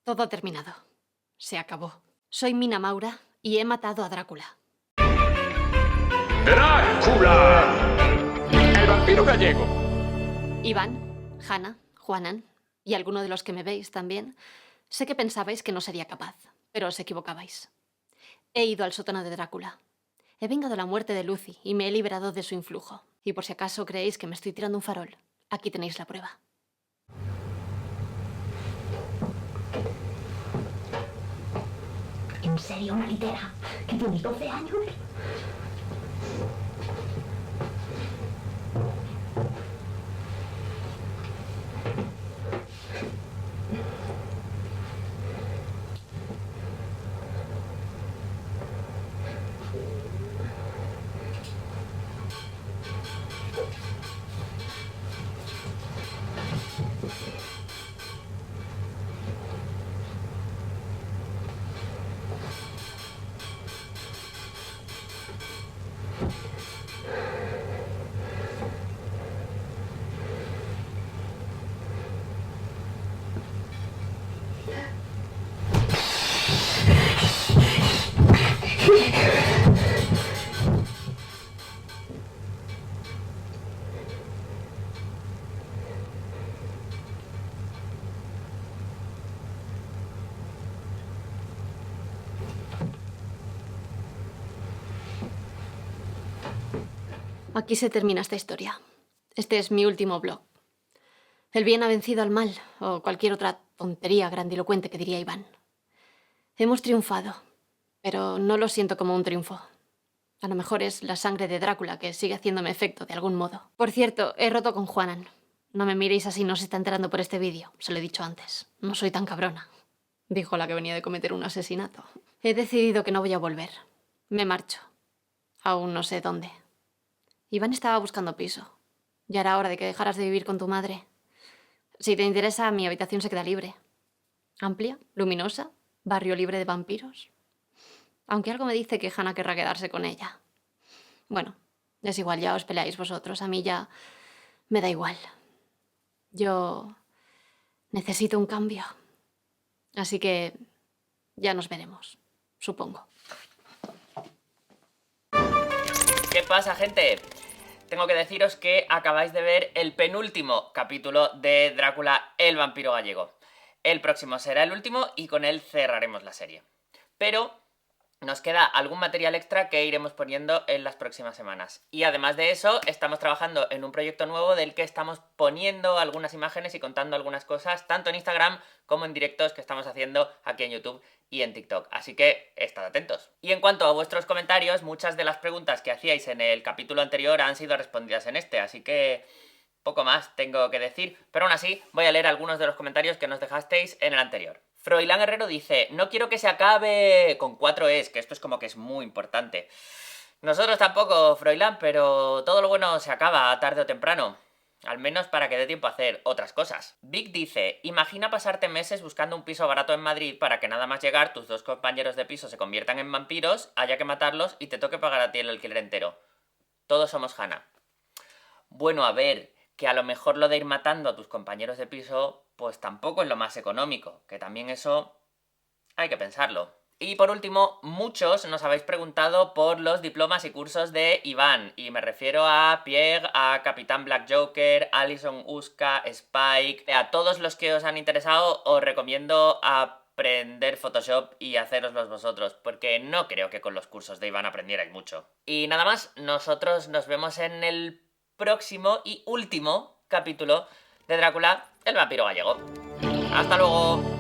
Todo ha terminado. Se acabó. Soy Mina Maura y he matado a Drácula. ¡Drácula! El vampiro gallego. Iván, Hanna, Juanan y alguno de los que me veis también, sé que pensabais que no sería capaz, pero os equivocabais. He ido al sótano de Drácula. He vengado la muerte de Lucy y me he liberado de su influjo. Y por si acaso creéis que me estoy tirando un farol, aquí tenéis la prueba. ¿En serio una litera que tiene 12 años? Aquí se termina esta historia. Este es mi último blog. El bien ha vencido al mal, o cualquier otra tontería grandilocuente que diría Iván. Hemos triunfado, pero no lo siento como un triunfo. A lo mejor es la sangre de Drácula que sigue haciéndome efecto de algún modo. Por cierto, he roto con Juanan. No me miréis así, no se está enterando por este vídeo. Se lo he dicho antes. No soy tan cabrona. Dijo la que venía de cometer un asesinato. He decidido que no voy a volver. Me marcho. Aún no sé dónde. Iván estaba buscando piso. Ya era hora de que dejaras de vivir con tu madre. Si te interesa, mi habitación se queda libre. Amplia, luminosa, barrio libre de vampiros. Aunque algo me dice que Hanna querrá quedarse con ella. Bueno, es igual, ya os peleáis vosotros. A mí ya me da igual. Yo necesito un cambio. Así que ya nos veremos, supongo. ¿Qué pasa, gente? Tengo que deciros que acabáis de ver el penúltimo capítulo de Drácula, el vampiro gallego. El próximo será el último y con él cerraremos la serie. Pero nos queda algún material extra que iremos poniendo en las próximas semanas. Y además de eso, estamos trabajando en un proyecto nuevo del que estamos poniendo algunas imágenes y contando algunas cosas, tanto en Instagram como en directos que estamos haciendo aquí en YouTube y en TikTok. Así que estad atentos. Y en cuanto a vuestros comentarios, muchas de las preguntas que hacíais en el capítulo anterior han sido respondidas en este, así que poco más tengo que decir. Pero aún así, voy a leer algunos de los comentarios que nos dejasteis en el anterior. Froilán Herrero dice: no quiero que se acabe con 4 Es, que esto es como que es muy importante. Nosotros tampoco, Froilán, pero todo lo bueno se acaba tarde o temprano. Al menos para que dé tiempo a hacer otras cosas. Vic dice: imagina pasarte meses buscando un piso barato en Madrid para que nada más llegar tus 2 compañeros de piso se conviertan en vampiros, haya que matarlos y te toque pagar a ti el alquiler entero. Todos somos Hanna. Bueno, a ver, que a lo mejor lo de ir matando a tus compañeros de piso pues tampoco es lo más económico, que también eso hay que pensarlo. Y por último, muchos nos habéis preguntado por los diplomas y cursos de Iván, y me refiero a Pierre, a Capitán Black Joker, Alison Uska, Spike. A todos los que os han interesado os recomiendo aprender Photoshop y haceroslos vosotros, porque no creo que con los cursos de Iván aprendierais mucho. Y nada más, nosotros nos vemos en el próximo y último capítulo de Drácula, el vampiro gallego. ¡Hasta luego!